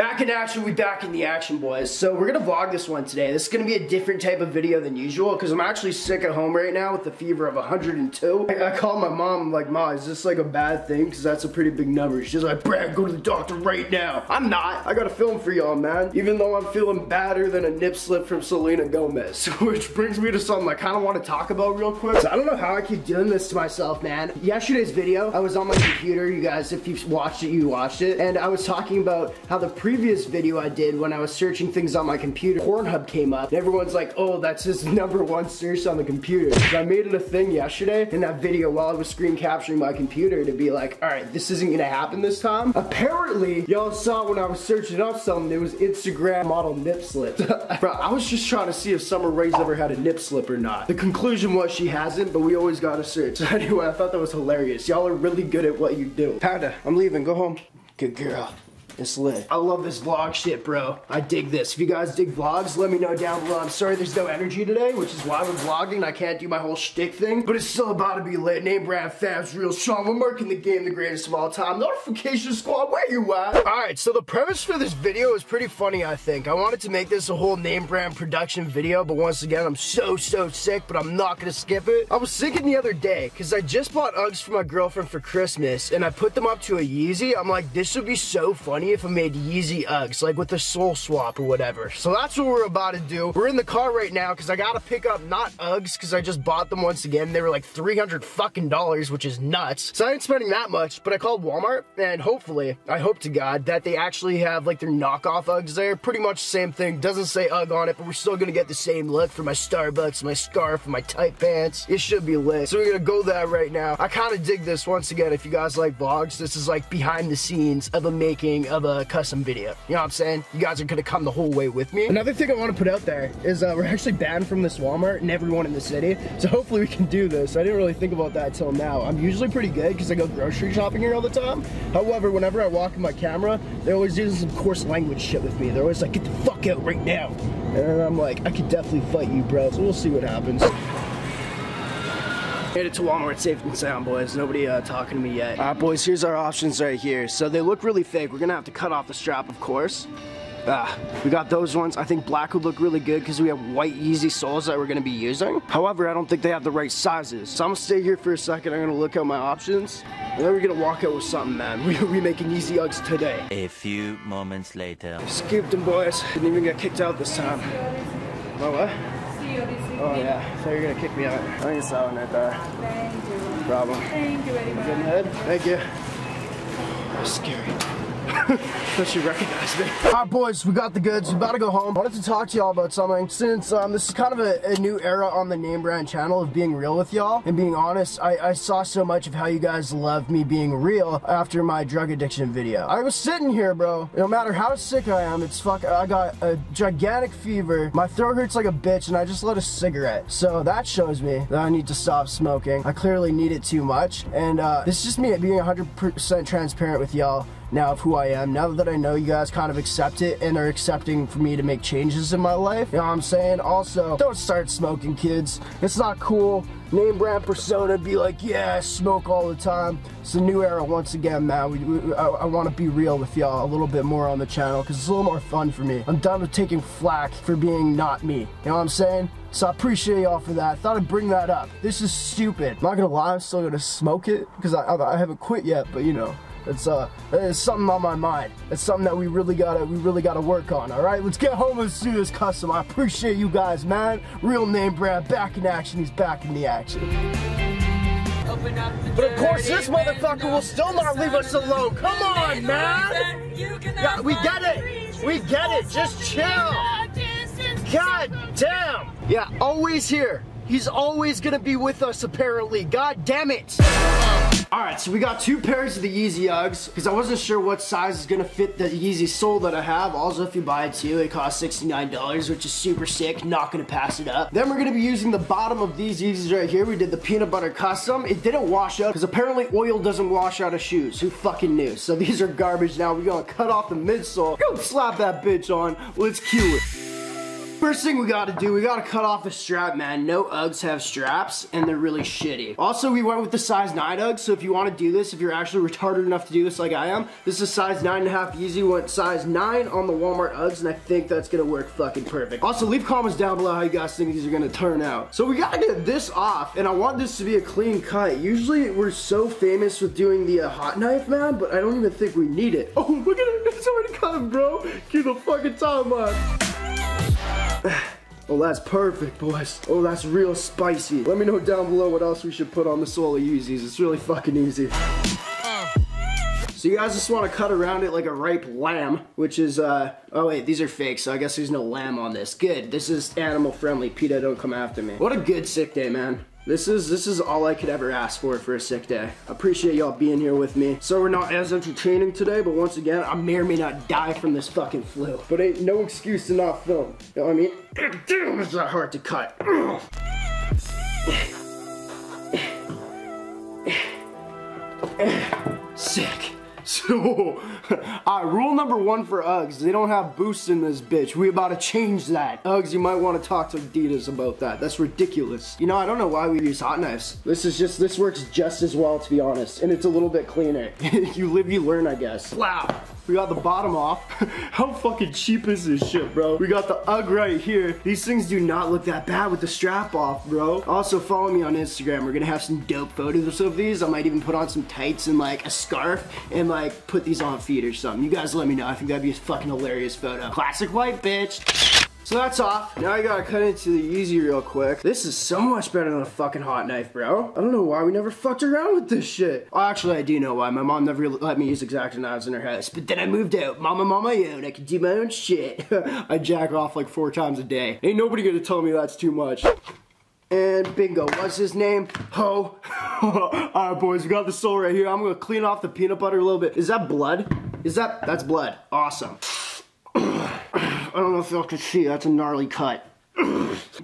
Back in action, we back in the action, boys. So we're gonna vlog this one today. This is gonna be a different type of video than usual because I'm actually sick at home right now with a fever of 102. I called my mom, I'm like, Ma, is this like a bad thing? Because that's a pretty big number. She's like, Brad, go to the doctor right now. I'm not. I got a film for y'all, man. Even though I'm feeling badder than a nip slip from Selena Gomez. Which brings me to something I kind of want to talk about real quick. So I don't know how I keep doing this to myself, man. Yesterday's video, I was on my computer. You guys, if you've watched it, you watched it. And I was talking about how the previous video I did when I was searching things on my computer, Pornhub came up. And everyone's like, oh, that's his #1 search on the computer. So I made it a thing yesterday in that video while I was screen capturing my computer to be like, all right, this isn't gonna happen this time. Apparently, y'all saw when I was searching up something, it was Instagram model nip slips. Bro, I was just trying to see if Summer Rae's ever had a nip slip or not. The conclusion was she hasn't, but we always gotta search. So anyway, I thought that was hilarious. Y'all are really good at what you do. Panda, I'm leaving, go home. Good girl. It's lit. I love this vlog shit, bro. I dig this. If you guys dig vlogs, let me know down below. I'm sorry there's no energy today, which is why we're vlogging. I can't do my whole shtick thing, but it's still about to be lit. NameBran fans real strong. We're marking the game the greatest of all time. Notification squad, where you at? Alright, so the premise for this video is pretty funny, I think. I wanted to make this a whole NameBran production video, but once again, I'm so sick, but I'm not gonna skip it. I was thinking the other day, because I just bought Uggs for my girlfriend for Christmas, and I put them up to a Yeezy. I'm like, this would be so funny if I made Yeezy Uggs, like with the soul swap or whatever. So that's what we're about to do. We're in the car right now because I gotta pick up not Uggs because I just bought them once again. They were like $300 fucking, which is nuts. So I ain't spending that much, but I called Walmart and hopefully, I hope to God, that they actually have like their knockoff Uggs there. Pretty much the same thing. Doesn't say Ugg on it, but we're still gonna get the same look for my Starbucks, my scarf, and my tight pants. It should be lit. So we're gonna go that right now. I kind of dig this once again. If you guys like vlogs, this is like behind the scenes of a making of a custom video. You know what I'm saying? You guys are gonna come the whole way with me. Another thing I want to put out there is we're actually banned from this Walmart and everyone in the city. So hopefully we can do this. I didn't really think about that till now. I'm usually pretty good because I go grocery shopping here all the time. However, whenever I walk in my camera, they're always using some coarse language shit with me. They're always like, get the fuck out right now. And I'm like, I could definitely fight you, bro. So we'll see what happens. Made it to Walmart safe and sound, boys. Nobody talking to me yet. Alright, boys, here's our options right here. So they look really fake. We're gonna have to cut off the strap, of course. We got those ones. I think black would look really good because we have white Yeezy soles that we're gonna be using. However, I don't think they have the right sizes. So I'm gonna stay here for a second. I'm gonna look at my options. And then we're gonna walk out with something, man. We making Yeezy Uggs today. A few moments later. Scooped them, boys. Didn't even get kicked out this time. Oh, what? Oh yeah, I thought you were gonna kick me out. I think it's that one right there. Thank you. No problem. Thank you very much. Good head. Thank you. That was scary. Thought she recognized me. Alright, boys, we got the goods. We're about to go home. I wanted to talk to y'all about something. Since this is kind of a new era on the NameBran channel of being real with y'all and being honest, I saw so much of how you guys love me being real after my drug addiction video. I was sitting here, bro. No matter how sick I am, I got a gigantic fever. My throat hurts like a bitch, and I just lit a cigarette. So that shows me that I need to stop smoking. I clearly need it too much, and this is just me being 100% transparent with y'all now of who I am. Now that I know you guys kind of accept it and are accepting for me to make changes in my life, you know what I'm saying? Also, don't start smoking, kids. It's not cool. NameBran persona be like, yeah, I smoke all the time. It's a new era once again, man. I want to be real with y'all a little bit more on the channel because it's a little more fun for me. I'm done with taking flack for being not me. You know what I'm saying? So I appreciate y'all for that. I thought I'd bring that up. This is stupid. I'm not gonna lie, I'm still gonna smoke it because I haven't quit yet, but you know. It's something on my mind. It's something that we really gotta work on. All right, let's get home and do this custom. I appreciate you guys, man. Real NameBran back in action. He's back in the action. But of course, this motherfucker will still not leave us alone. Come on, man. Yeah, we get it. We get it. Just chill. God damn. Yeah, always here. He's always gonna be with us, apparently. God damn it. Alright, so we got 2 pairs of the Yeezy Uggs, because I wasn't sure what size is gonna fit the Yeezy sole that I have. Also, if you buy it too, it costs $69, which is super sick. Not gonna pass it up. Then we're gonna be using the bottom of these Yeezys right here. We did the peanut butter custom. It didn't wash out, because apparently oil doesn't wash out of shoes. Who fucking knew? So these are garbage now. We're gonna cut off the midsole. Go slap that bitch on. Let's cue it. First thing we gotta do, we gotta cut off the strap, man. No Uggs have straps, and they're really shitty. Also, we went with the size 9 Uggs, so if you wanna do this, if you're actually retarded enough to do this like I am, this is size 9.5 Yeezy, went size 9 on the Walmart Uggs, and I think that's gonna work fucking perfect. Also, leave comments down below how you guys think these are gonna turn out. So we gotta get this off, and I want this to be a clean cut. Usually, we're so famous with doing the hot knife, man, but I don't even think we need it. Oh, look at it, it's already cut, bro. Keep the fucking time on. Oh, that's perfect, boys. Oh, that's real spicy. Let me know down below what else we should put on the sole of Yeezys. It's really fucking easy. So you guys just want to cut around it like a ripe lamb, which is, oh wait, these are fake, so I guess there's no lamb on this. Good, this is animal friendly. PETA, don't come after me. What a good sick day, man. This is all I could ever ask for a sick day. I appreciate y'all being here with me. So we're not as entertaining today, but once again, I may or may not die from this fucking flu. But ain't no excuse to not film. You know what I mean? Damn, it's not hard to cut. Sick. So, alright, rule number 1 for Uggs, they don't have boosts in this bitch. We about to change that. Uggs, you might want to talk to Adidas about that. That's ridiculous. You know, I don't know why we use hot knives. This works just as well, to be honest, and it's a little bit cleaner. You live, you learn, I guess. Wow. We got the bottom off. How fucking cheap is this shit, bro? We got the Ugg right here. These things do not look that bad with the strap off, bro. Also, follow me on Instagram. We're gonna have some dope photos of these. I might even put on some tights and like a scarf and like put these on feet or something. You guys let me know. I think that'd be a fucking hilarious photo. Classic white bitch. So that's off. Now I gotta cut into the Yeezy real quick. This is so much better than a fucking hot knife, bro. I don't know why we never fucked around with this shit. Well, actually, I do know why. My mom never let me use X-Acto knives in her house. But then I moved out. Mama, on my own. I can do my own shit. I jack off like 4 times a day. Ain't nobody gonna tell me that's too much. And bingo, what's his name? Ho. Alright, boys, we got the sole right here. I'm gonna clean off the peanut butter a little bit. Is that blood? That's blood. Awesome. I don't know if y'all can see, that's a gnarly cut.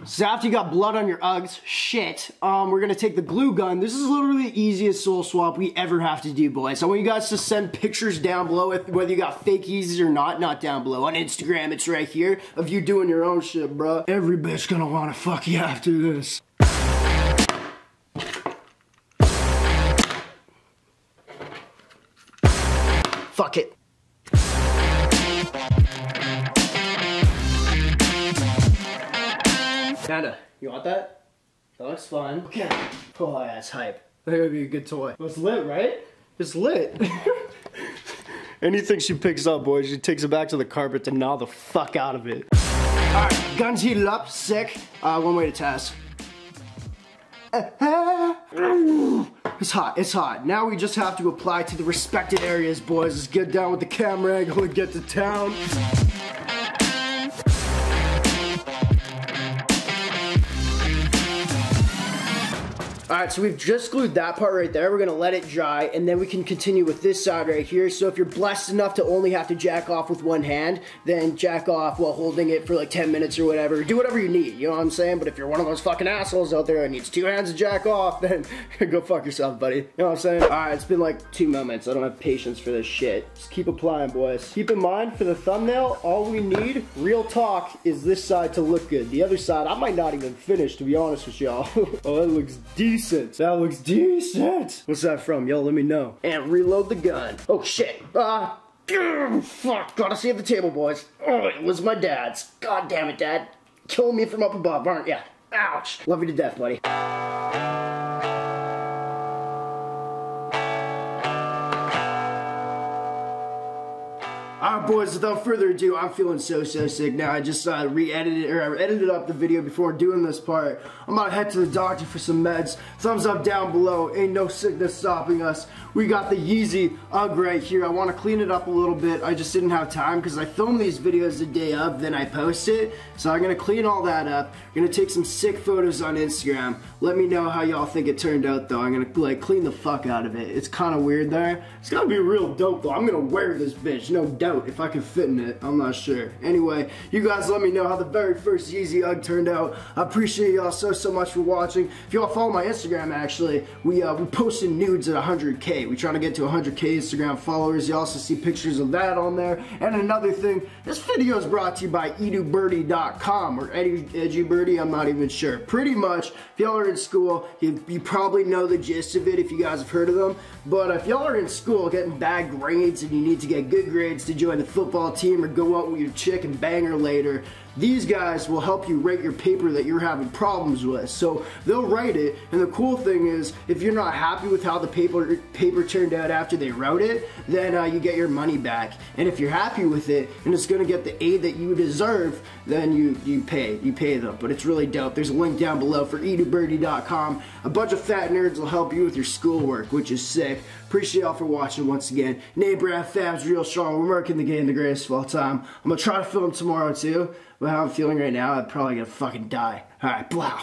So after you got blood on your Uggs, shit, we're gonna take the glue gun. This is literally the easiest sole swap we ever have to do, boys. I want you guys to send pictures down below, whether you got fake Yeezys or not down below. On Instagram, it's right here, of you doing your own shit, bro. Every bitch gonna wanna fuck you after this. Fuck it. Panda, you want that? That looks fun. Okay. Oh, that's hype. That would be a good toy. Well, it's lit, right? It's lit. Anything she picks up, boys, she takes it back to the carpet to gnaw the fuck out of it. Alright, gun's heated up, sick. One way to test. It's hot, it's hot. Now we just have to apply to the respected areas, boys. Let's get down with the camera angle and get to town. Alright, so we've just glued that part right there. We're gonna let it dry, and then we can continue with this side right here. So if you're blessed enough to only have to jack off with one hand, then jack off while holding it for like 10 minutes or whatever. Do whatever you need, you know what I'm saying? But if you're one of those fucking assholes out there that needs 2 hands to jack off, then go fuck yourself, buddy. You know what I'm saying? Alright, it's been like 2 moments. I don't have patience for this shit. Just keep applying, boys. Keep in mind, for the thumbnail, all we need, real talk, is this side to look good. The other side, I might not even finish, to be honest with y'all. Oh, that looks decent. That looks decent. What's that from? Yo, let me know. And reload the gun. Oh shit. Fuck. Gotta save the table, boys. Oh, it was my dad's. God damn it, Dad. Killing me from up above, aren't ya? Ouch. Love you to death, buddy. Alright, boys, without further ado, I'm feeling so sick now. I just edited up the video before doing this part. I'm about to head to the doctor for some meds. Thumbs up down below. Ain't no sickness stopping us. We got the Yeezy Ugg right here. I want to clean it up a little bit. I just didn't have time because I film these videos the day of, then I post it. So I'm going to clean all that up. I'm going to take some sick photos on Instagram. Let me know how y'all think it turned out, though. I'm going to like clean the fuck out of it. It's kind of weird there. It's going to be real dope, though. I'm going to wear this bitch, no doubt. if I can fit in it, I'm not sure. Anyway, you guys let me know how the very first Yeezy Ugg turned out. I appreciate y'all so much for watching. If y'all follow my Instagram, actually, we posted nudes at 100K. We trying to get to 100K Instagram followers. You also see pictures of that on there. And another thing, this video is brought to you by edubirdie.com or edubirdie, I'm not even sure. Pretty much, if y'all are in school, you probably know the gist of it if you guys have heard of them. But if y'all are in school getting bad grades and you need to get good grades to join the football team or go out with your chick and bang her later, these guys will help you write your paper that you're having problems with. So they'll write it, and the cool thing is, if you're not happy with how the paper turned out after they wrote it, then you get your money back. And if you're happy with it, and it's gonna get the A that you deserve, then you pay them. But it's really dope. There's a link down below for edubirdie.com. A bunch of fat nerds will help you with your schoolwork, which is sick. Appreciate y'all for watching once again. NameBran Fab's real strong. We're marking the game the greatest of all time. I'm gonna try to film tomorrow too, but how I'm feeling right now, I'm probably gonna fucking die. Alright, blow.